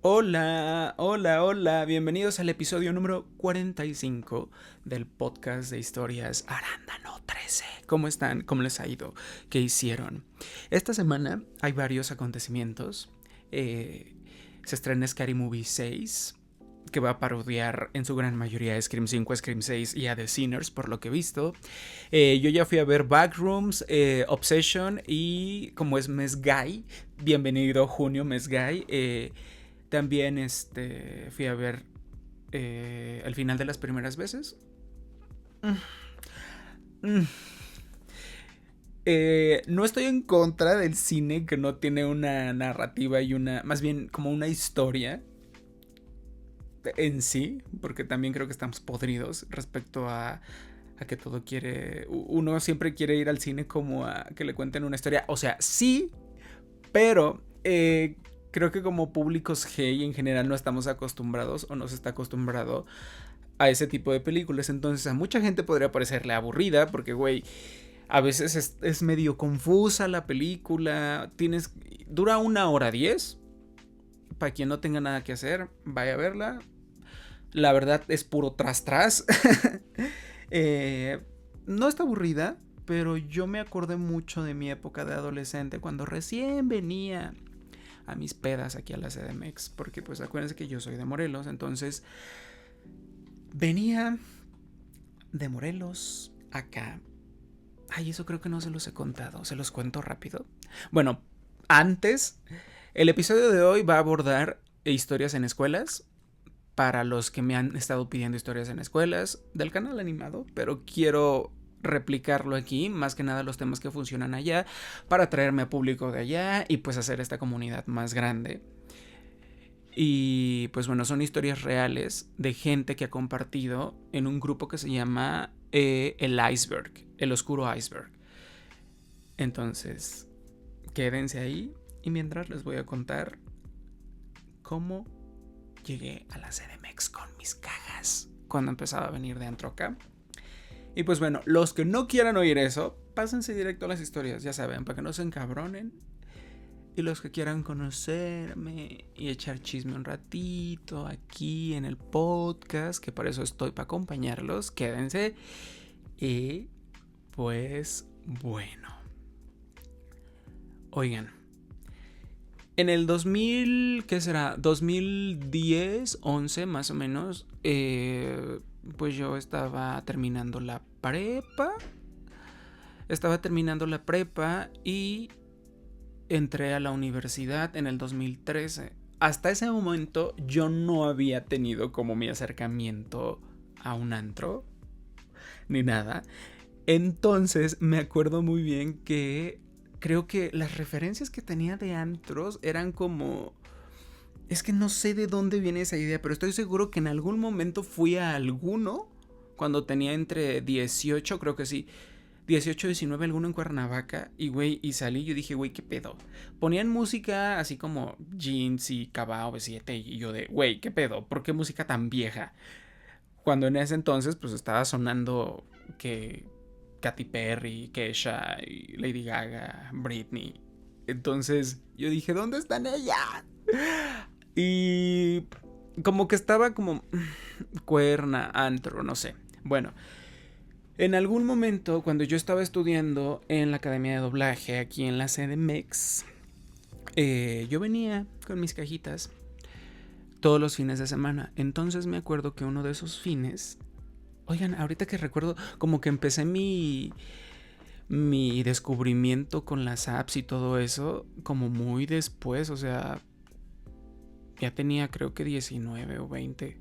Hola, hola, hola, bienvenidos al episodio número 45 del podcast de historias Arándano 13. ¿Cómo están? ¿Cómo les ha ido? ¿Qué hicieron? Esta semana hay varios acontecimientos. Se estrena Scary Movie 6, que va a parodiar en su gran mayoría Scream 5, Scream 6 y a The Sinners, por lo que he visto. Yo ya fui a ver Backrooms, Obsession y como es Mes Guy, bienvenido junio Mes Guy. También fui a ver el final de las primeras veces. Mm. No estoy en contra del cine que no tiene una narrativa y una, más bien como una historia en sí, porque también creo que estamos podridos respecto a que todo quiere, uno siempre quiere ir al cine como a que le cuenten una historia, o sea, sí, pero creo que como públicos gay en general no estamos acostumbrados o no se está acostumbrado a ese tipo de películas. Entonces a mucha gente podría parecerle aburrida porque, güey, a veces es medio confusa la película. Dura 1 hora 10. Para quien no tenga nada que hacer, vaya a verla. La verdad es puro tras. eh, no está aburrida, pero yo me acordé mucho de mi época de adolescente cuando recién venía a mis pedas aquí a la CDMX, porque pues acuérdense que yo soy de Morelos, entonces venía de Morelos acá. Ay, eso creo que no se los he contado, se los cuento rápido. Bueno, antes, el episodio de hoy va a abordar historias en escuelas, para los que me han estado pidiendo historias en escuelas del canal animado, pero quiero replicarlo aquí, más que nada los temas que funcionan allá, para traerme a público de allá y pues hacer esta comunidad más grande. Y pues bueno, son historias reales de gente que ha compartido en un grupo que se llama El Iceberg, el Oscuro Iceberg. Entonces, quédense ahí y mientras les voy a contar cómo llegué a la CDMX con mis cagas cuando empezaba a venir de antro acá. Y pues bueno, los que no quieran oír eso, pásense directo a las historias, ya saben, para que no se encabronen. Y los que quieran conocerme y echar chisme un ratito aquí en el podcast, que para eso estoy, para acompañarlos, quédense. Y pues bueno, oigan, en el 2000, ¿qué será? 2010, 11 más o menos, pues yo estaba terminando la prepa. Estaba terminando la prepa y entré a la universidad en el 2013. Hasta ese momento yo no había tenido como mi acercamiento a un antro ni nada. Entonces me acuerdo muy bien que creo que las referencias que tenía de antros eran como... Es que no sé de dónde viene esa idea, pero estoy seguro que en algún momento fui a alguno cuando tenía entre 18, creo que sí, 18, 19, alguno en Cuernavaca. Y güey, y salí, yo dije, güey, ¿qué pedo? Ponían música así como Jeans y Cabao B7 y yo de, güey, ¿qué pedo? ¿Por qué música tan vieja? Cuando en ese entonces pues estaba sonando que Katy Perry, Kesha, y Lady Gaga, Britney. Entonces yo dije, ¿dónde están ellas? Y como que estaba como cuerna, antro, no sé. Bueno, en algún momento cuando yo estaba estudiando en la academia de doblaje aquí en la CDMX, yo venía con mis cajitas todos los fines de semana. Entonces me acuerdo que uno de esos fines, oigan, ahorita que recuerdo, como que empecé mi descubrimiento con las apps y todo eso, como muy después, o sea, ya tenía creo que 19 o 20.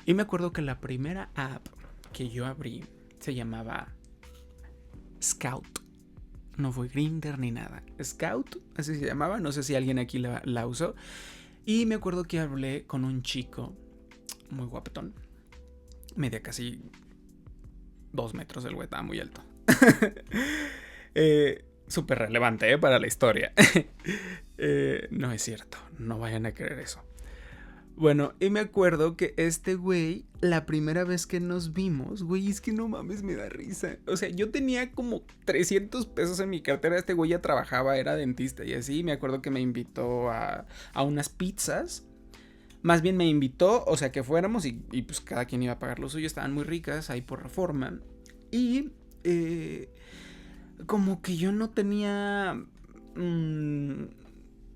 Y me acuerdo que la primera app que yo abrí se llamaba Scout. No fue Grindr ni nada. Scout, así se llamaba. No sé si alguien aquí la usó. Y me acuerdo que hablé con un chico muy guapetón. Medía casi 2 metros, el güey estaba muy alto. Súper relevante, para la historia. No es cierto, no vayan a creer eso. Bueno, y me acuerdo que este güey, la primera vez que nos vimos, güey, es que no mames, me da risa. O sea, yo tenía como 300 pesos en mi cartera, este güey ya trabajaba, era dentista y así. Me acuerdo que me invitó a unas pizzas. Más bien me invitó, o sea, que fuéramos y pues cada quien iba a pagar lo suyo. Estaban muy ricas ahí por Reforma. Y como que yo no tenía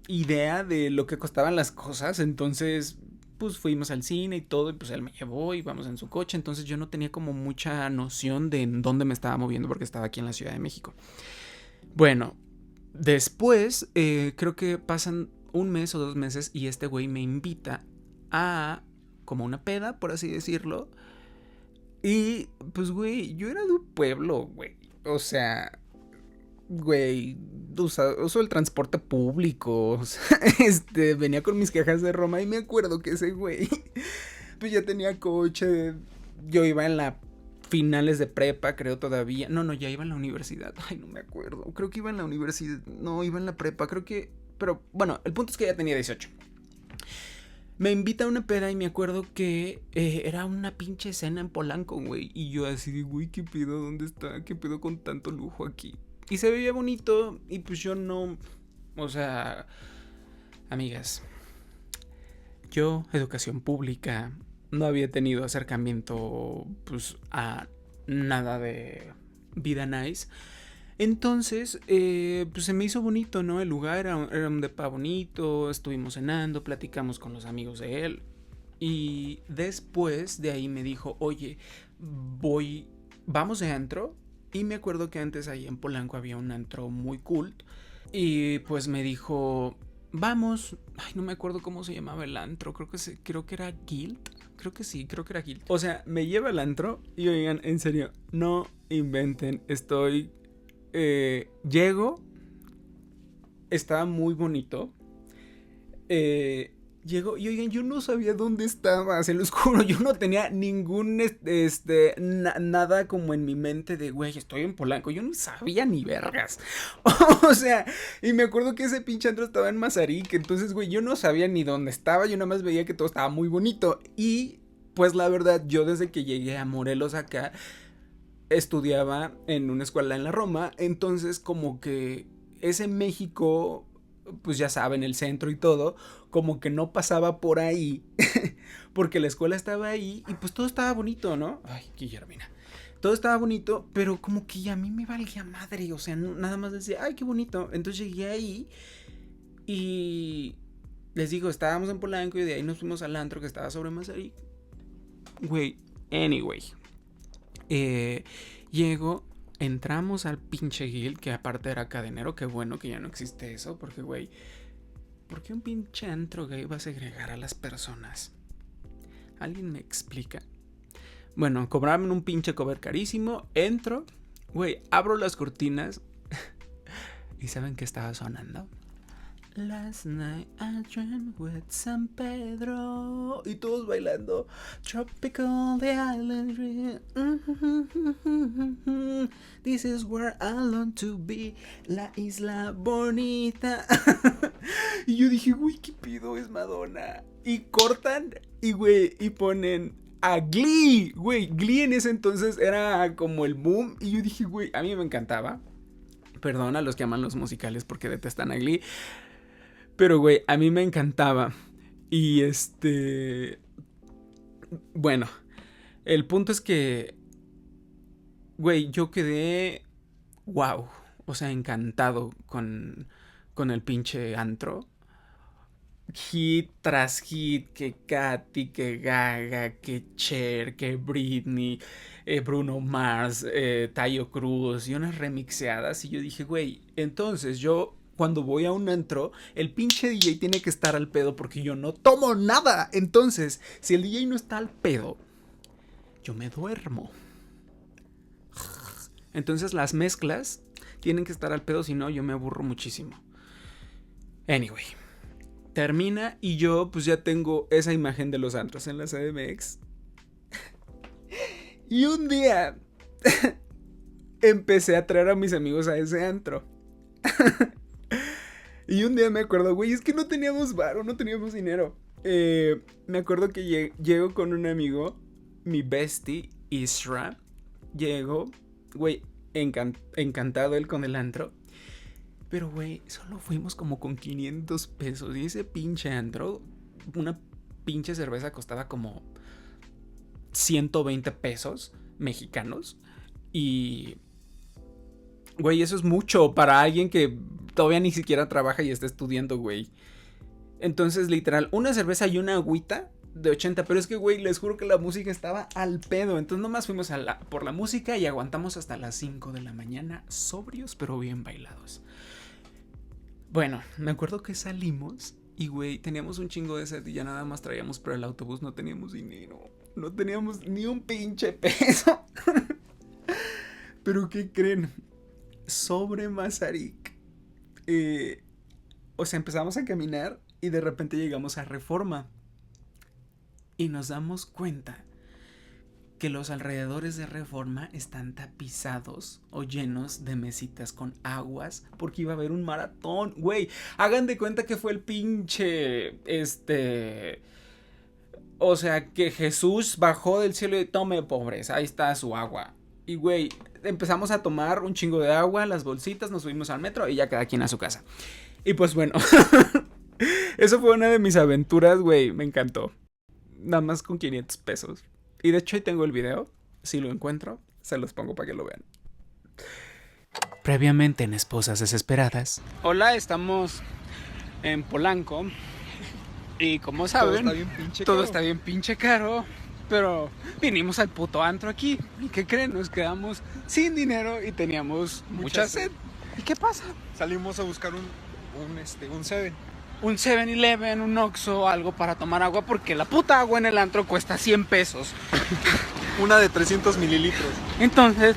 idea de lo que costaban las cosas. Entonces pues fuimos al cine y todo, y pues él me llevó y vamos en su coche. Entonces yo no tenía como mucha noción de en dónde me estaba moviendo porque estaba aquí en la Ciudad de México. Bueno, después creo que pasan un mes o 2 meses y este güey me invita a como una peda, por así decirlo. Y pues güey, yo era de un pueblo, güey. O sea, güey, uso el transporte público. O sea, venía con mis quejas de Roma y me acuerdo que ese güey pues ya tenía coche. Yo iba en la finales de prepa, creo todavía. No, ya iba en la universidad. Ay, no me acuerdo. Creo que iba en la universidad. No, iba en la prepa, creo que... Pero bueno, el punto es que ya tenía 18. Me invita a una peda y me acuerdo que era una pinche cena en Polanco, güey. Y yo así de, güey, ¿qué pedo? ¿Dónde está? ¿Qué pedo con tanto lujo aquí? Y se veía bonito y pues yo no... O sea, amigas, yo, educación pública, no había tenido acercamiento pues a nada de vida nice. Entonces, pues se me hizo bonito, ¿no? El lugar era un depa bonito, estuvimos cenando, platicamos con los amigos de él. Y después de ahí me dijo, oye, vamos de antro. Y me acuerdo que antes ahí en Polanco había un antro muy cool. Y pues me dijo, vamos. Ay, no me acuerdo cómo se llamaba el antro. Creo que era Guild. Creo que era Guild. O sea, me lleva al antro y oigan, en serio, no inventen. Llego. Estaba muy bonito. Llego y oigan, yo no sabía dónde estaba, se los juro, yo no tenía ningún, nada como en mi mente de, güey, estoy en Polanco, yo no sabía ni vergas, o sea, y me acuerdo que ese pinche antro estaba en Mazarik, entonces, güey, yo no sabía ni dónde estaba, yo nada más veía que todo estaba muy bonito, y, pues, la verdad, yo desde que llegué a Morelos acá, estudiaba en una escuela en la Roma, entonces, como que ese México... Pues ya saben, el centro y todo, como que no pasaba por ahí, porque la escuela estaba ahí y pues todo estaba bonito, ¿no? Ay, Guillermina. Todo estaba bonito, pero como que a mí me valía madre, o sea, nada más decía, ay, qué bonito. Entonces llegué ahí y les digo, estábamos en Polanco y de ahí nos fuimos al antro que estaba sobre Mazarik. Güey, anyway. Llego, entramos al pinche Guild, que aparte era cadenero. Qué bueno que ya no existe eso, porque, güey, ¿por qué un pinche antro gay va a segregar a las personas? ¿Alguien me explica? Bueno, cobraban un pinche cover carísimo. Entro, güey, abro las cortinas. ¿Y saben qué estaba sonando? Last night I dreamt with San Pedro. Y todos bailando Tropical the Island Dream. This is where I long to be. La isla bonita. Y yo dije, güey, ¿qué pido? Es Madonna. Y cortan y, güey, y ponen a Glee. Güey, Glee en ese entonces era como el boom. Y yo dije, güey, a mí me encantaba. Perdón a los que aman los musicales porque detestan a Glee. Pero, güey, a mí me encantaba. Y bueno, el punto es que, güey, yo quedé, wow, o sea, encantado con el pinche antro. Hit tras hit, que Katy, que Gaga, que Cher, que Britney, Bruno Mars, Tayo Cruz y unas remixeadas. Y yo dije, güey, entonces yo... Cuando voy a un antro, el pinche DJ tiene que estar al pedo porque yo no tomo nada. Entonces, si el DJ no está al pedo, yo me duermo. Entonces las mezclas tienen que estar al pedo, si no yo me aburro muchísimo. Anyway, termina y yo pues ya tengo esa imagen de los antros en la CDMX. Y un día empecé a traer a mis amigos a ese antro. Y un día me acuerdo, güey, es que no teníamos varo, no teníamos dinero. Me acuerdo que llego con un amigo, mi bestie, Isra. Llego, güey, encantado él con el antro. Pero, güey, solo fuimos como con 500 pesos. Y ese pinche antro, una pinche cerveza costaba como 120 pesos mexicanos. Y, güey, eso es mucho para alguien que todavía ni siquiera trabaja y está estudiando, güey. Entonces, literal, una cerveza y una agüita de 80. Pero es que, güey, les juro que la música estaba al pedo. Entonces nomás fuimos por la música y aguantamos hasta las 5 de la mañana, sobrios pero bien bailados. Bueno, me acuerdo que salimos y, güey, teníamos un chingo de sed y ya nada más traíamos para el autobús. No teníamos dinero. No teníamos ni un pinche peso. Pero ¿qué creen? Sobre Mazarik. O sea, empezamos a caminar y de repente llegamos a Reforma. Y nos damos cuenta que los alrededores de Reforma están tapizados o llenos de mesitas con aguas porque iba a haber un maratón. Güey, hagan de cuenta que fue el pinche, o sea, que Jesús bajó del cielo y tome, pobres, ahí está su agua. Y, güey, empezamos a tomar un chingo de agua, las bolsitas, nos subimos al metro y ya cada quien a su casa. Y pues bueno, eso fue una de mis aventuras, güey, me encantó. Nada más con 500 pesos. Y de hecho ahí tengo el video. Si lo encuentro, se los pongo para que lo vean. Previamente en Esposas Desesperadas. Hola, estamos en Polanco. Y como saben, todo está bien pinche caro. Pero vinimos al puto antro aquí. ¿Y qué creen? Nos quedamos sin dinero y teníamos mucha sed. ¿Y qué pasa? Salimos a buscar un 7. Un 7-Eleven, un Oxxo, algo para tomar agua, porque la puta agua en el antro cuesta 100 pesos. Una de 300 mililitros. Entonces,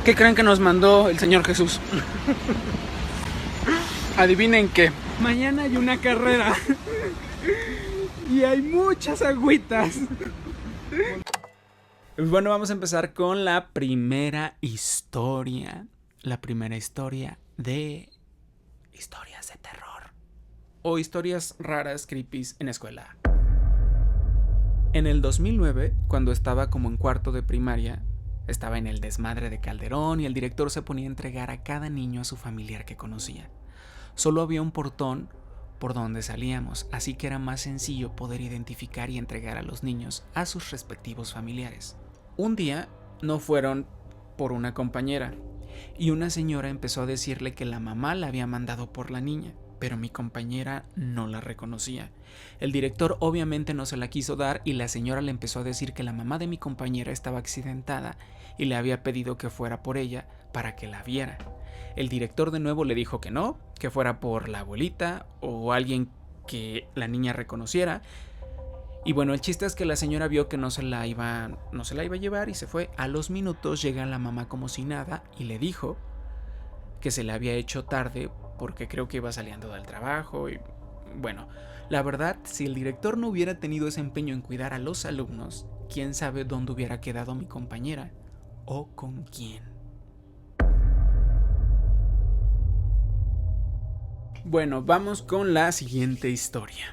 ¿qué creen que nos mandó el Señor Jesús? Adivinen qué. Mañana hay una carrera. Y hay muchas agüitas. Bueno, vamos a empezar con la primera historia. La primera historia de... historias de terror o historias raras, creepies en escuela. En el 2009, cuando estaba como en cuarto de primaria, estaba en el desmadre de Calderón y el director se ponía a entregar a cada niño a su familiar que conocía. Solo había un portón por donde salíamos, así que era más sencillo poder identificar y entregar a los niños a sus respectivos familiares. Un día no fueron por una compañera, y una señora empezó a decirle que la mamá la había mandado por la niña, pero mi compañera no la reconocía. El director obviamente no se la quiso dar y la señora le empezó a decir que la mamá de mi compañera estaba accidentada y le había pedido que fuera por ella para que la viera. El director de nuevo le dijo que no, que fuera por la abuelita o alguien que la niña reconociera. Y bueno, el chiste es que la señora vio que no se la iba a llevar y se fue. A los minutos llega la mamá como si nada y le dijo que se le había hecho tarde porque creo que iba saliendo del trabajo. Y bueno, la verdad, si el director no hubiera tenido ese empeño en cuidar a los alumnos, quién sabe dónde hubiera quedado mi compañera o con quién. Bueno, vamos con la siguiente historia.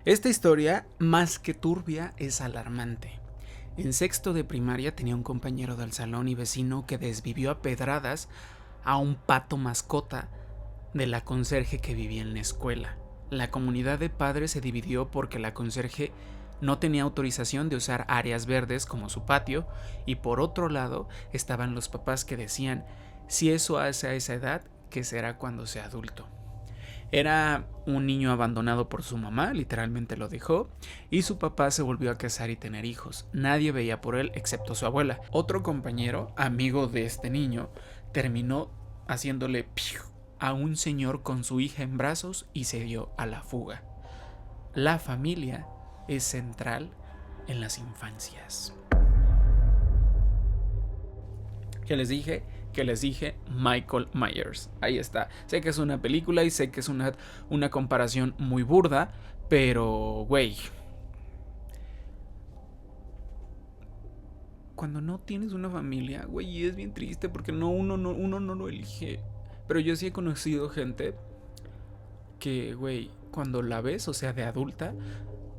Esta historia, más que turbia, es alarmante. En sexto de primaria tenía un compañero del salón y vecino que desvivió a pedradas a un pato mascota de la conserje que vivía en la escuela. La comunidad de padres se dividió porque la conserje no tenía autorización de usar áreas verdes como su patio, y por otro lado estaban los papás que decían: si eso hace a esa edad, ¿qué será cuando sea adulto? Era un niño abandonado por su mamá, literalmente lo dejó, y su papá se volvió a casar y tener hijos. Nadie veía por él excepto su abuela. Otro compañero, amigo de este niño, terminó haciéndole piu a un señor con su hija en brazos y se dio a la fuga. La familia es central en las infancias. ¿Qué les dije? Michael Myers. Ahí está. Sé que es una película y sé que es una comparación muy burda, pero, güey, cuando no tienes una familia, güey, es bien triste porque uno no lo elige. Pero yo sí he conocido gente que, güey, cuando la ves, o sea, de adulta,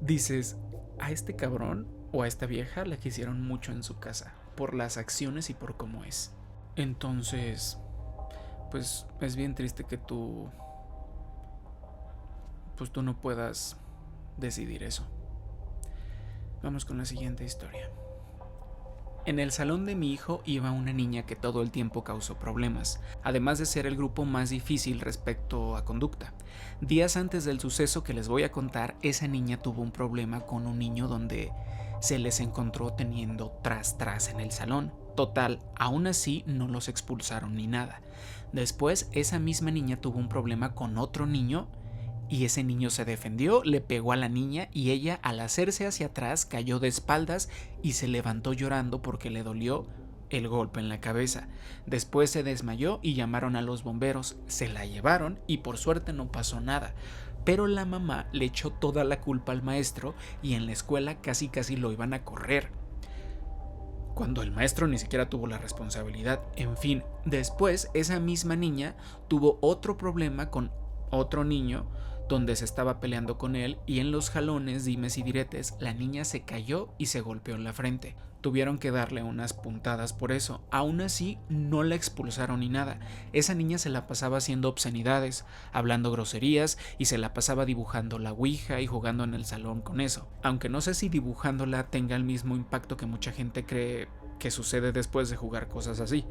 dices: a este cabrón o a esta vieja la quisieron mucho en su casa, por las acciones y por cómo es. Entonces, pues es bien triste que tú pues tú no puedas decidir eso. Vamos con la siguiente historia. En el salón de mi hijo iba una niña que todo el tiempo causó problemas, además de ser el grupo más difícil respecto a conducta. Días antes del suceso que les voy a contar, esa niña tuvo un problema con un niño donde se les encontró teniendo tras en el salón. Total, aún así no los expulsaron ni nada. Después, esa misma niña tuvo un problema con otro niño y ese niño se defendió, le pegó a la niña y ella, al hacerse hacia atrás, cayó de espaldas y se levantó llorando porque le dolió el golpe en la cabeza. Después se desmayó y llamaron a los bomberos, se la llevaron y por suerte no pasó nada. Pero la mamá le echó toda la culpa al maestro y en la escuela casi lo iban a correr, cuando el maestro ni siquiera tuvo la responsabilidad. En fin, después esa misma niña tuvo otro problema con otro niño donde se estaba peleando con él y en los jalones, dimes y diretes, la niña se cayó y se golpeó en la frente. Tuvieron que darle unas puntadas por eso. Aún así, no la expulsaron ni nada. Esa niña se la pasaba haciendo obscenidades, hablando groserías y se la pasaba dibujando la ouija y jugando en el salón con eso. Aunque no sé si dibujándola tenga el mismo impacto que mucha gente cree que sucede después de jugar cosas así.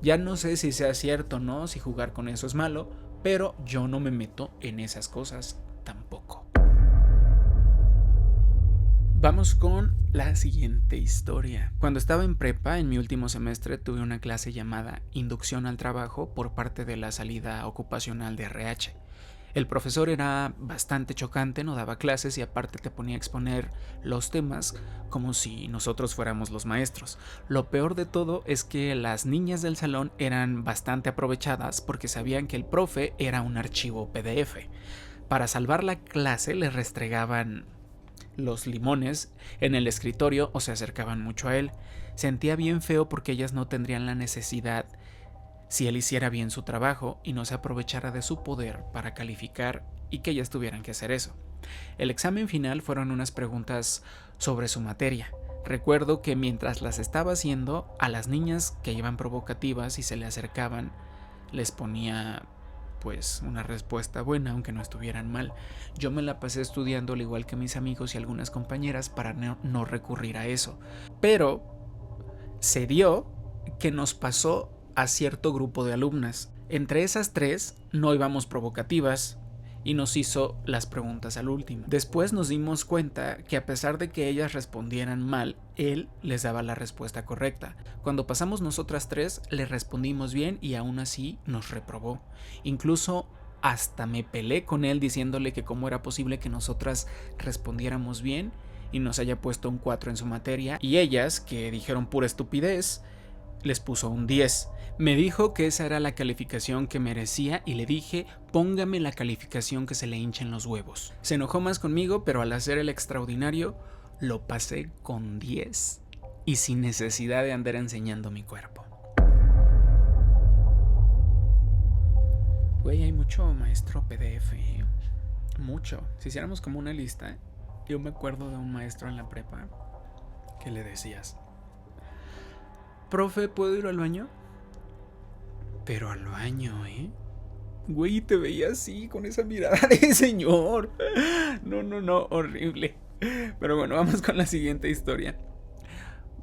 Ya no sé si sea cierto o no, si jugar con eso es malo, pero yo no me meto en esas cosas tampoco. Vamos con la siguiente historia. Cuando estaba en prepa, en mi último semestre, tuve una clase llamada Inducción al Trabajo por parte de la salida ocupacional de RH. El profesor era bastante chocante, no daba clases y aparte te ponía a exponer los temas como si nosotros fuéramos los maestros. Lo peor de todo es que las niñas del salón eran bastante aprovechadas porque sabían que el profe era un archivo PDF. Para salvar la clase les restregaban los limones en el escritorio o se acercaban mucho a él. Sentía bien feo porque ellas no tendrían la necesidad si él hiciera bien su trabajo y no se aprovechara de su poder para calificar y que ellas tuvieran que hacer eso. El examen final fueron unas preguntas sobre su materia. Recuerdo que mientras las estaba haciendo, a las niñas que iban provocativas y se le acercaban, les ponía pues una respuesta buena, aunque no estuvieran mal. Yo me la pasé estudiando al igual que mis amigos y algunas compañeras para no recurrir a eso. Pero se dio que nos pasó a cierto grupo de alumnas. Entre esas tres no íbamos provocativas y nos hizo las preguntas al último. Después nos dimos cuenta que a pesar de que ellas respondieran mal, él les daba la respuesta correcta. Cuando pasamos nosotras tres, le respondimos bien y aún así nos reprobó. Incluso hasta me peleé con él diciéndole que cómo era posible que nosotras respondiéramos bien y nos haya puesto un 4 en su materia, y ellas, que dijeron pura estupidez, les puso un 10. Me dijo que esa era la calificación que merecía y le dije, póngame la calificación que se le hinchen los huevos. Se enojó más conmigo, pero al hacer el extraordinario, lo pasé con 10 y sin necesidad de andar enseñando mi cuerpo. Güey, hay mucho maestro PDF, mucho. Si hiciéramos como una lista, yo me acuerdo de un maestro en la prepa que le decías, profe, ¿puedo ir al baño? Pero al baño, Güey, te veía así, con esa mirada de señor. No, horrible. Pero bueno, vamos con la siguiente historia.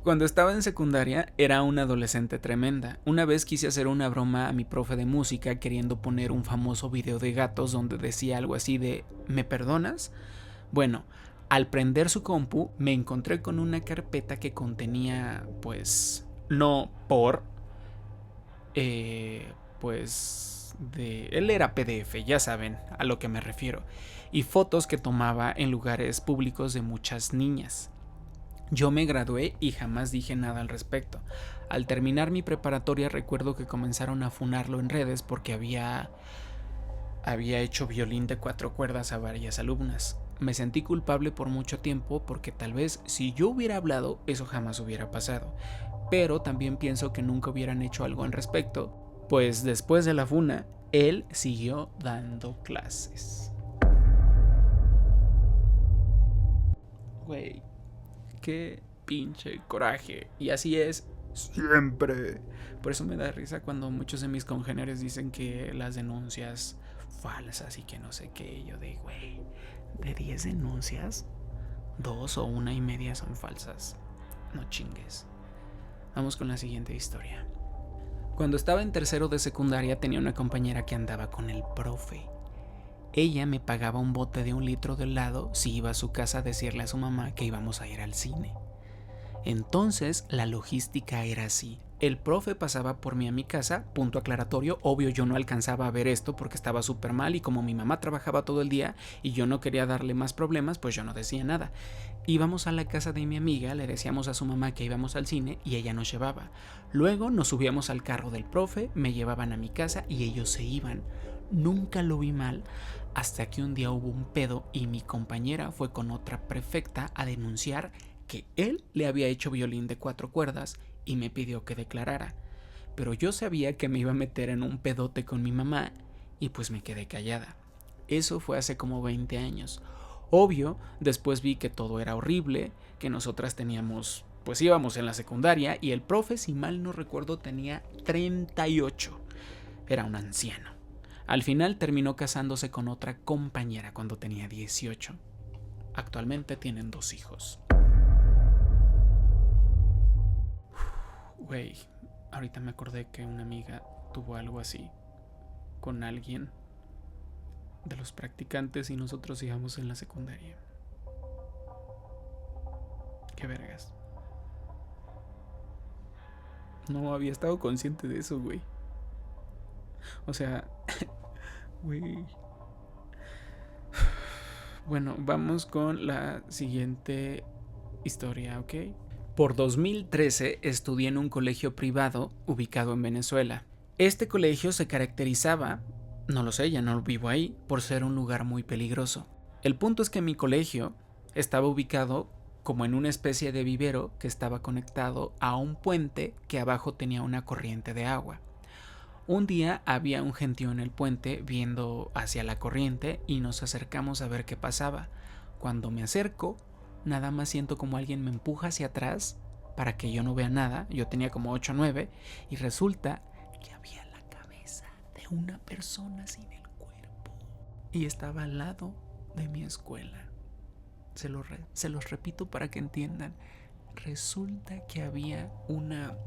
Cuando estaba en secundaria, era una adolescente tremenda. Una vez quise hacer una broma a mi profe de música queriendo poner un famoso video de gatos donde decía algo así de ¿me perdonas? Bueno, al prender su compu, me encontré con una carpeta que contenía, pues, no por... él era PDF, ya saben a lo que me refiero, y fotos que tomaba en lugares públicos de muchas niñas. Yo me gradué y jamás dije nada al respecto. Al terminar mi preparatoria recuerdo que comenzaron a funarlo en redes porque había hecho violín de 4 cuerdas a varias alumnas. Me sentí culpable por mucho tiempo porque tal vez si yo hubiera hablado eso jamás hubiera pasado, pero también pienso que nunca hubieran hecho algo al respecto, pues después de la funa, él siguió dando clases. Güey, qué pinche coraje. Y así es siempre. Por eso me da risa cuando muchos de mis congéneres dicen que las denuncias falsas y que no sé qué. Y yo de, güey, de 10 denuncias, 2 o 1.5 son falsas. No chingues. Vamos con la siguiente historia. Cuando estaba en tercero de secundaria tenía una compañera que andaba con el profe. Ella me pagaba un bote de 1 litro de helado si iba a su casa a decirle a su mamá que íbamos a ir al cine. Entonces la logística era así. El profe pasaba por mí a mi casa, punto aclaratorio, obvio yo no alcanzaba a ver esto porque estaba súper mal y como mi mamá trabajaba todo el día y yo no quería darle más problemas, pues yo no decía nada. Íbamos a la casa de mi amiga, le decíamos a su mamá que íbamos al cine y ella nos llevaba. Luego nos subíamos al carro del profe, me llevaban a mi casa y ellos se iban. Nunca lo vi mal hasta que un día hubo un pedo y mi compañera fue con otra prefecta a denunciar que él le había hecho violín de 4 cuerdas y me pidió que declarara. Pero yo sabía que me iba a meter en un pedote con mi mamá y pues me quedé callada. Eso fue hace como 20 años. Obvio, después vi que todo era horrible, que nosotras teníamos, pues íbamos en la secundaria y el profe, si mal no recuerdo, tenía 38. Era un anciano. Al final terminó casándose con otra compañera cuando tenía 18. Actualmente tienen 2 hijos. Güey, ahorita me acordé que una amiga tuvo algo así con alguien de los practicantes y nosotros íbamos en la secundaria. Qué vergas. No había estado consciente de eso, güey. O sea, güey. Bueno, vamos con la siguiente historia, ¿ok? Por 2013 estudié en un colegio privado ubicado en Venezuela. Este colegio se caracterizaba, no lo sé, ya no vivo ahí, por ser un lugar muy peligroso. El punto es que mi colegio estaba ubicado como en una especie de vivero que estaba conectado a un puente que abajo tenía una corriente de agua. Un día había un gentío en el puente viendo hacia la corriente y nos acercamos a ver qué pasaba. Cuando me acerco, nada más siento como alguien me empuja hacia atrás para que yo no vea nada. Yo tenía como 8 o 9 y resulta que había la cabeza de una persona sin el cuerpo y estaba al lado de mi escuela. Se los repito para que entiendan. Resulta que había una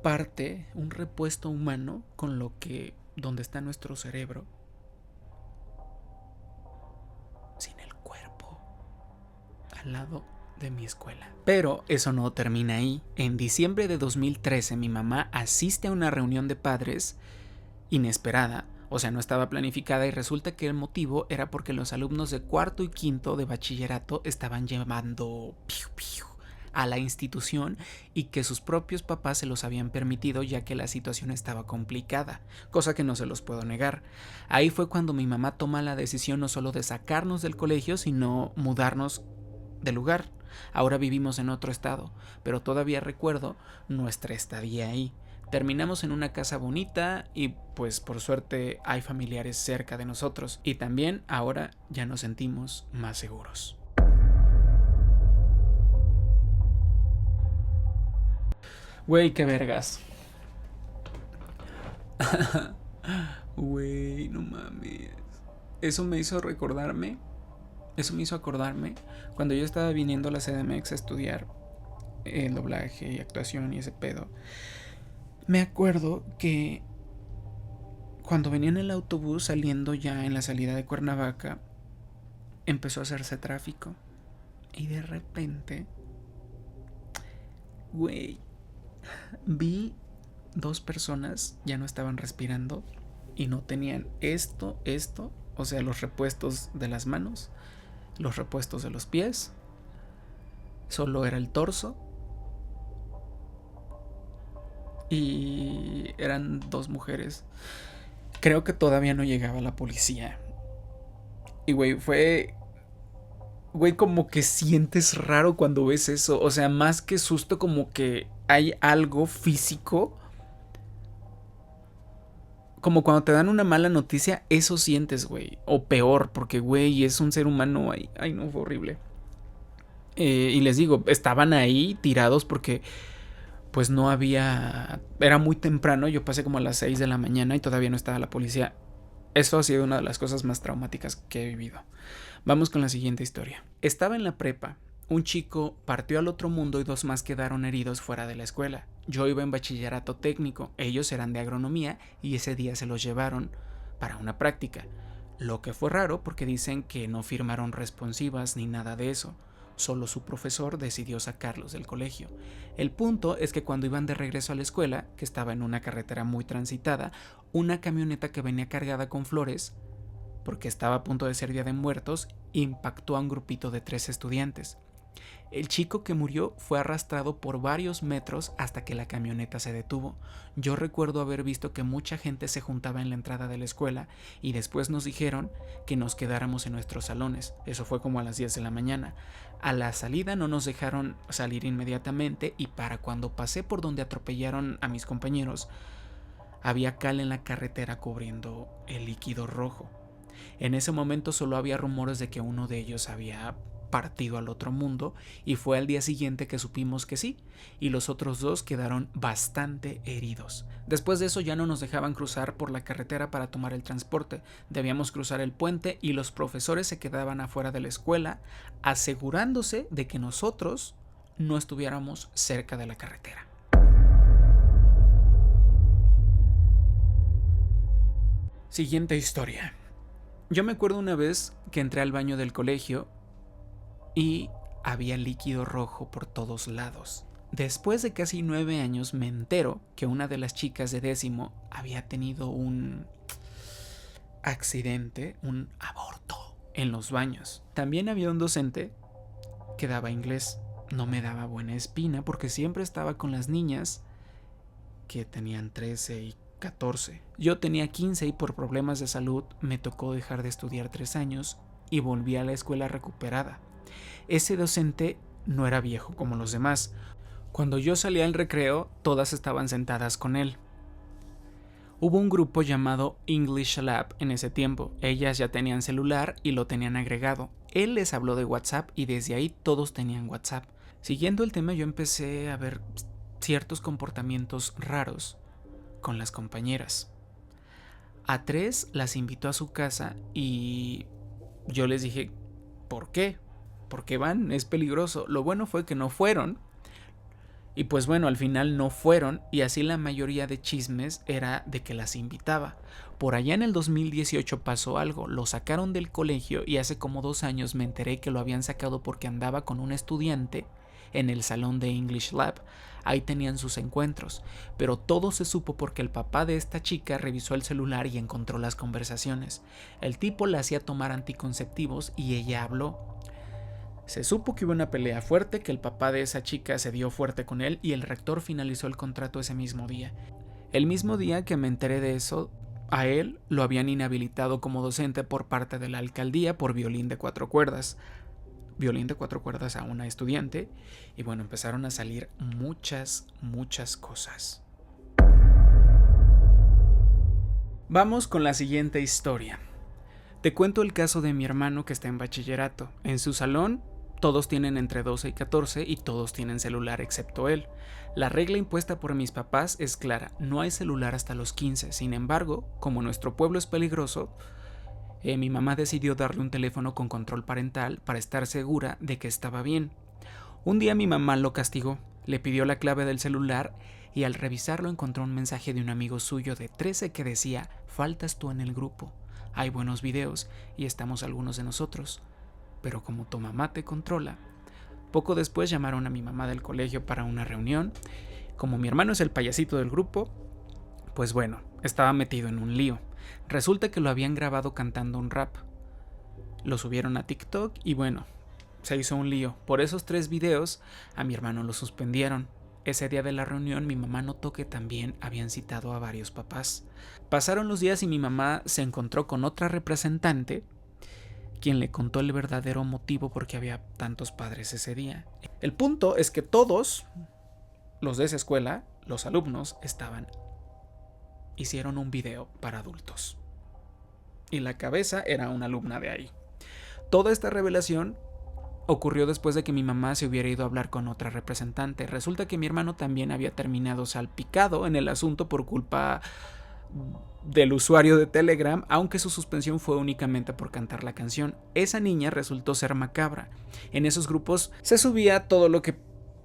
parte, un repuesto humano con lo que donde está nuestro cerebro sin el cuerpo al lado de mi escuela. Pero eso no termina ahí. En diciembre de 2013 mi mamá asiste a una reunión de padres inesperada, o sea, no estaba planificada y resulta que el motivo era porque los alumnos de 4º y 5º de bachillerato estaban llevando a la institución y que sus propios papás se los habían permitido ya que la situación estaba complicada, cosa que no se los puedo negar. Ahí fue cuando mi mamá toma la decisión no solo de sacarnos del colegio, sino mudarnos de lugar. Ahora vivimos en otro estado, pero todavía recuerdo nuestra estadía ahí. Terminamos en una casa bonita y pues por suerte hay familiares cerca de nosotros y también ahora ya nos sentimos más seguros. Güey, qué vergas. Güey, no mames. Eso me hizo acordarme cuando yo estaba viniendo a la CDMX a estudiar el doblaje y actuación y ese pedo. Me acuerdo que cuando venía en el autobús saliendo ya en la salida de Cuernavaca, empezó a hacerse tráfico. Y de repente, güey, vi 2 personas, ya no estaban respirando y no tenían esto, o sea, los repuestos de las manos, los repuestos de los pies, solo era el torso. Y eran 2 mujeres. Creo que todavía no llegaba la policía. Y güey, como que sientes raro cuando ves eso. O sea, más que susto, como que hay algo físico. Como cuando te dan una mala noticia, eso sientes, güey. O peor, porque güey, es un ser humano. Ay, no, fue horrible. Y les digo, estaban ahí tirados porque pues no había, era muy temprano, yo pasé como a las 6 de la mañana y todavía no estaba la policía Eso ha sido una de las cosas más traumáticas que he vivido. Vamos con la siguiente historia. Estaba en la prepa. Un chico partió al otro mundo y 2 más quedaron heridos fuera de la escuela. Yo iba en bachillerato técnico, ellos eran de agronomía y ese día se los llevaron para una práctica. Lo que fue raro porque dicen que no firmaron responsivas ni nada de eso. Solo su profesor decidió sacarlos del colegio. El punto es que cuando iban de regreso a la escuela, que estaba en una carretera muy transitada, una camioneta que venía cargada con flores, porque estaba a punto de ser Día de Muertos, impactó a un grupito de 3 estudiantes. El chico que murió fue arrastrado por varios metros hasta que la camioneta se detuvo. Yo recuerdo haber visto que mucha gente se juntaba en la entrada de la escuela y después nos dijeron que nos quedáramos en nuestros salones. Eso fue como a las 10 de la mañana. A la salida no nos dejaron salir inmediatamente y para cuando pasé por donde atropellaron a mis compañeros, había cal en la carretera cubriendo el líquido rojo. En ese momento solo había rumores de que uno de ellos había partido al otro mundo y fue al día siguiente que supimos que sí, y los otros 2 quedaron bastante heridos. Después de eso ya no nos dejaban cruzar por la carretera para tomar el transporte, debíamos cruzar el puente y los profesores se quedaban afuera de la escuela asegurándose de que nosotros no estuviéramos cerca de la carretera. Siguiente historia. Yo me acuerdo una vez que entré al baño del colegio y había líquido rojo por todos lados. Después de casi 9 años me entero que una de las chicas de 10º había tenido un accidente, un aborto en los baños. También había un docente que daba inglés. No me daba buena espina porque siempre estaba con las niñas que tenían 13 y 14. Yo tenía 15 y por problemas de salud me tocó dejar de estudiar 3 años y volví a la escuela recuperada. Ese docente no era viejo como los demás. Cuando yo salía al recreo, todas estaban sentadas con él. Hubo un grupo llamado English Lab en ese tiempo. Ellas ya tenían celular y lo tenían agregado. Él les habló de WhatsApp y desde ahí todos tenían WhatsApp. Siguiendo el tema, yo empecé a ver ciertos comportamientos raros con las compañeras. A 3 las invitó a su casa y yo les dije, ¿por qué? ¿Por qué van? Es peligroso. Lo bueno fue que no fueron. Y pues bueno, al final no fueron y así la mayoría de chismes era de que las invitaba. Por allá en el 2018 pasó algo, lo sacaron del colegio y hace como 2 años me enteré que lo habían sacado porque andaba con un estudiante en el salón de English Lab. Ahí tenían sus encuentros, pero todo se supo porque el papá de esta chica revisó el celular y encontró las conversaciones. El tipo le hacía tomar anticonceptivos y ella habló. Se supo que hubo una pelea fuerte, que el papá de esa chica se dio fuerte con él y el rector finalizó el contrato ese mismo día. El mismo día que me enteré de eso, a él lo habían inhabilitado como docente por parte de la alcaldía por violín de 4 cuerdas. Violín de 4 cuerdas a una estudiante y bueno, empezaron a salir muchas cosas. Vamos con la siguiente historia. Te cuento el caso de mi hermano que está en bachillerato. En su salón todos tienen entre 12 y 14 y todos tienen celular excepto él. La regla impuesta por mis papás es clara, no hay celular hasta los 15. Sin embargo, como nuestro pueblo es peligroso, mi mamá decidió darle un teléfono con control parental para estar segura de que estaba bien. Un día mi mamá lo castigó, le pidió la clave del celular y al revisarlo encontró un mensaje de un amigo suyo de 13 que decía: faltas tú en el grupo, hay buenos videos y estamos algunos de nosotros, pero como tu mamá te controla. Poco después llamaron a mi mamá del colegio para una reunión. Como mi hermano es el payasito del grupo, pues bueno, estaba metido en un lío. Resulta que lo habían grabado cantando un rap. Lo subieron a TikTok y bueno, se hizo un lío. Por esos 3 videos a mi hermano lo suspendieron. Ese día de la reunión mi mamá notó que también habían citado a varios papás. Pasaron los días y mi mamá se encontró con otra representante, quien le contó el verdadero motivo por qué había tantos padres ese día. El punto es que todos los de esa escuela, los alumnos, hicieron un video para adultos. Y la cabeza era una alumna de ahí. Toda esta revelación ocurrió después de que mi mamá se hubiera ido a hablar con otra representante. Resulta que mi hermano también había terminado salpicado en el asunto por culpa del usuario de Telegram, aunque su suspensión fue únicamente por cantar la canción. Esa niña resultó ser macabra. En esos grupos se subía todo lo que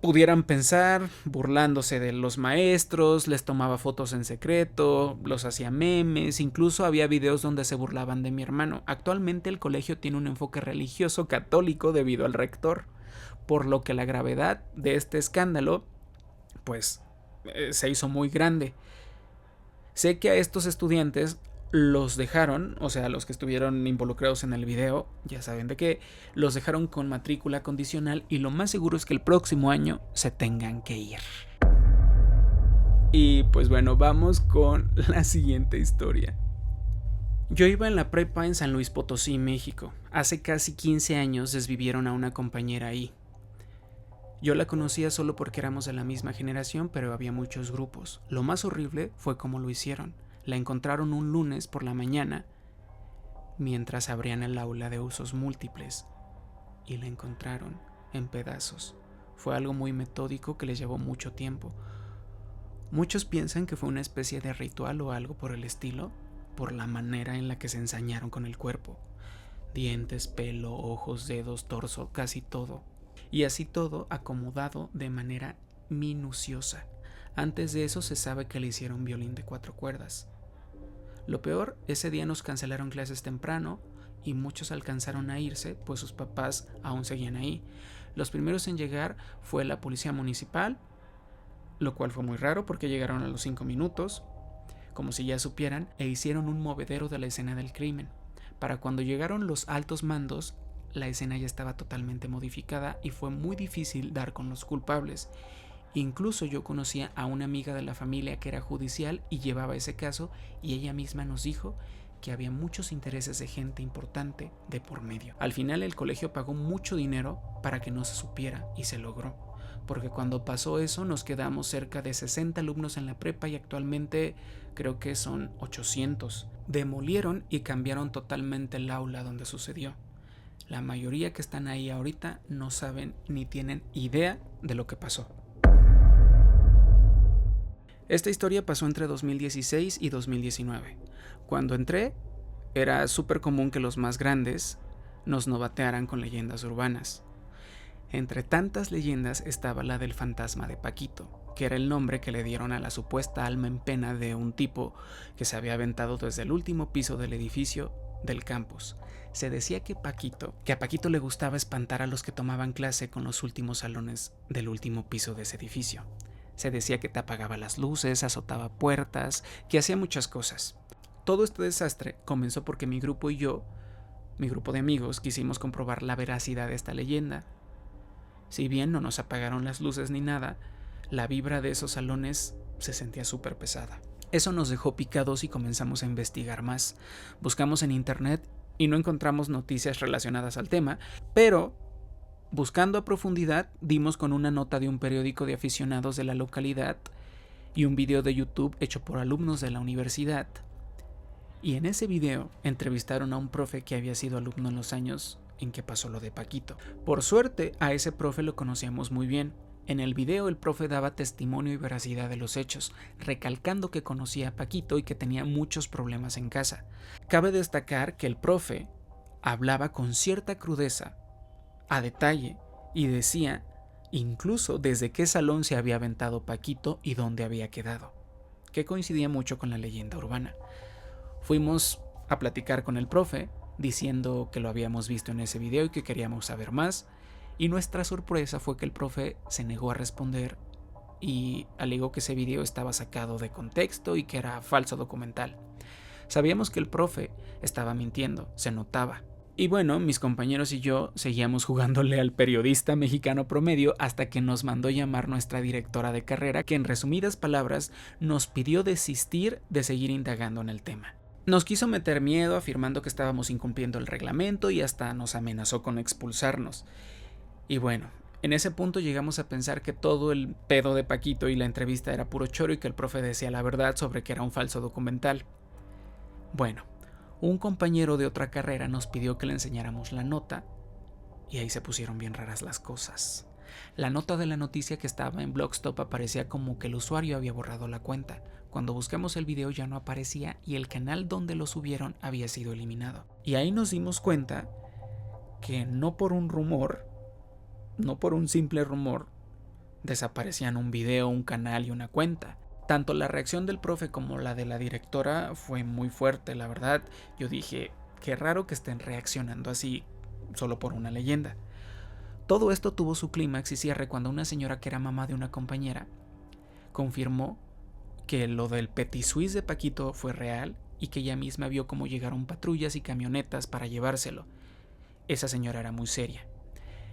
pudieran pensar, burlándose de los maestros, les tomaba fotos en secreto, los hacía memes, incluso había videos donde se burlaban de mi hermano. Actualmente el colegio tiene un enfoque religioso católico debido al rector, por lo que la gravedad de este escándalo pues se hizo muy grande. Sé que a estos estudiantes los dejaron, o sea, los que estuvieron involucrados en el video, ya saben de qué, los dejaron con matrícula condicional y lo más seguro es que el próximo año se tengan que ir. Y pues bueno, vamos con la siguiente historia. Yo iba en la prepa en San Luis Potosí, México. Hace casi 15 años desvivieron a una compañera ahí. Yo la conocía solo porque éramos de la misma generación, pero había muchos grupos. Lo más horrible fue cómo lo hicieron. La encontraron un lunes por la mañana mientras abrían el aula de usos múltiples y la encontraron en pedazos. Fue algo muy metódico que les llevó mucho tiempo. Muchos piensan que fue una especie de ritual o algo por el estilo, por la manera en la que se ensañaron con el cuerpo. Dientes, pelo, ojos, dedos, torso, casi todo. Y así todo acomodado de manera minuciosa. Antes de eso se sabe que le hicieron violín de 4 cuerdas. Lo peor, ese día nos cancelaron clases temprano y muchos alcanzaron a irse, pues sus papás aún seguían ahí. Los primeros en llegar fue la policía municipal, lo cual fue muy raro porque llegaron a los 5 minutos, como si ya supieran, e hicieron un movedero de la escena del crimen. Para cuando llegaron los altos mandos, la escena ya estaba totalmente modificada y fue muy difícil dar con los culpables. Incluso yo conocía a una amiga de la familia que era judicial y llevaba ese caso, y ella misma nos dijo que había muchos intereses de gente importante de por medio. Al final el colegio pagó mucho dinero para que no se supiera y se logró, porque cuando pasó eso nos quedamos cerca de 60 alumnos en la prepa y actualmente creo que son 800. Demolieron y cambiaron totalmente el aula donde sucedió. La mayoría que están ahí ahorita no saben ni tienen idea de lo que pasó. Esta historia pasó entre 2016 y 2019. Cuando entré, era súper común que los más grandes nos novatearan con leyendas urbanas. Entre tantas leyendas estaba la del fantasma de Paquito, que era el nombre que le dieron a la supuesta alma en pena de un tipo que se había aventado desde el último piso del edificio del campus. Se decía que a Paquito le gustaba espantar a los que tomaban clase con los últimos salones del último piso de ese edificio. Se decía que te apagaba las luces, azotaba puertas, que hacía muchas cosas. Todo este desastre comenzó porque mi grupo y yo, mi grupo de amigos, quisimos comprobar la veracidad de esta leyenda. Si bien no nos apagaron las luces ni nada, la vibra de esos salones se sentía súper pesada. Eso nos dejó picados y comenzamos a investigar más. Buscamos en internet y no encontramos noticias relacionadas al tema, pero buscando a profundidad dimos con una nota de un periódico de aficionados de la localidad y un video de YouTube hecho por alumnos de la universidad. Y en ese video entrevistaron a un profe que había sido alumno en los años en que pasó lo de Paquito. Por suerte, a ese profe lo conocíamos muy bien. En el video el profe daba testimonio y veracidad de los hechos, recalcando que conocía a Paquito y que tenía muchos problemas en casa. Cabe destacar que el profe hablaba con cierta crudeza, a detalle, y decía incluso desde qué salón se había aventado Paquito y dónde había quedado, que coincidía mucho con la leyenda urbana. Fuimos a platicar con el profe, diciendo que lo habíamos visto en ese video y que queríamos saber más, y nuestra sorpresa fue que el profe se negó a responder y alegó que ese video estaba sacado de contexto y que era falso documental. Sabíamos que el profe estaba mintiendo, se notaba. Y bueno, mis compañeros y yo seguíamos jugándole al periodista mexicano promedio hasta que nos mandó llamar nuestra directora de carrera, que en resumidas palabras nos pidió desistir de seguir indagando en el tema. Nos quiso meter miedo afirmando que estábamos incumpliendo el reglamento y hasta nos amenazó con expulsarnos. Y bueno, en ese punto llegamos a pensar que todo el pedo de Paquito y la entrevista era puro choro y que el profe decía la verdad sobre que era un falso documental. Bueno, un compañero de otra carrera nos pidió que le enseñáramos la nota y ahí se pusieron bien raras las cosas. La nota de la noticia que estaba en Blogstop aparecía como que el usuario había borrado la cuenta. Cuando buscamos el video ya no aparecía y el canal donde lo subieron había sido eliminado. Y ahí nos dimos cuenta que no por un rumor, no por un simple rumor, desaparecían un video, un canal y una cuenta. Tanto la reacción del profe como la de la directora fue muy fuerte, la verdad. Yo dije, qué raro que estén reaccionando así solo por una leyenda. Todo esto tuvo su clímax y cierre cuando una señora que era mamá de una compañera confirmó que lo del Petit Suisse de Paquito fue real y que ella misma vio cómo llegaron patrullas y camionetas para llevárselo. Esa señora era muy seria.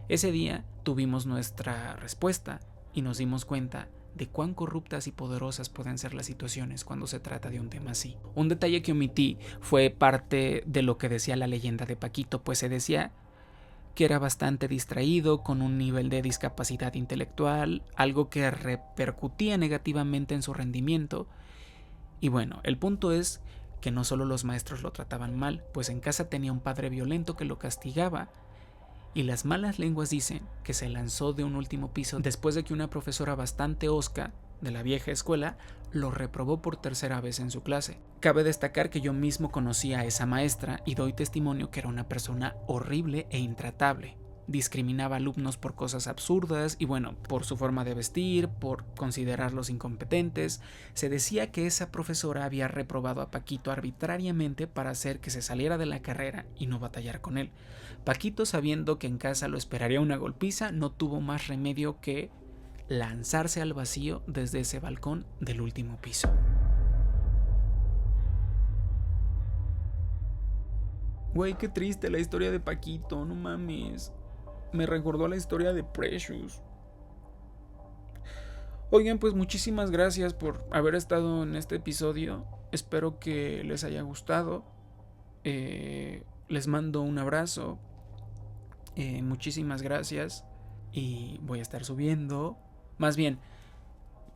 Ese día tuvimos nuestra respuesta y nos dimos cuenta de cuán corruptas y poderosas pueden ser las situaciones cuando se trata de un tema así. Un detalle que omití fue parte de lo que decía la leyenda de Paquito, pues se decía que era bastante distraído, con un nivel de discapacidad intelectual, algo que repercutía negativamente en su rendimiento. Y bueno, el punto es que no solo los maestros lo trataban mal, pues en casa tenía un padre violento que lo castigaba, y las malas lenguas dicen que se lanzó de un último piso después de que una profesora bastante hosca de la vieja escuela lo reprobó por tercera vez en su clase. Cabe destacar que yo mismo conocí a esa maestra y doy testimonio que era una persona horrible e intratable. Discriminaba alumnos por cosas absurdas y bueno, por su forma de vestir, por considerarlos incompetentes. Se decía que esa profesora había reprobado a Paquito arbitrariamente para hacer que se saliera de la carrera y no batallar con él. Paquito, sabiendo que en casa lo esperaría una golpiza, no tuvo más remedio que lanzarse al vacío desde ese balcón del último piso. Güey, qué triste la historia de Paquito, no mames. Me recordó la historia de Precious. Oigan, pues muchísimas gracias por haber estado en este episodio. Espero que les haya gustado. Les mando un abrazo. Muchísimas gracias. Y voy a estar subiendo. Más bien,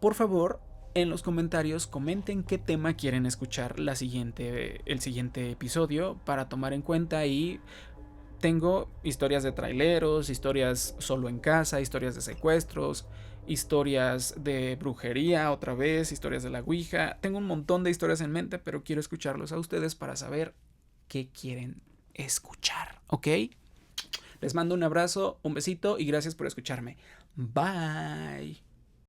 por favor, en los comentarios comenten qué tema quieren escuchar el siguiente episodio para tomar en cuenta. Y tengo historias de traileros, historias solo en casa, historias de secuestros, historias de brujería otra vez, historias de la Ouija. Tengo un montón de historias en mente, pero quiero escucharlos a ustedes para saber qué quieren escuchar, ¿ok? Les mando un abrazo, un besito y gracias por escucharme. Bye.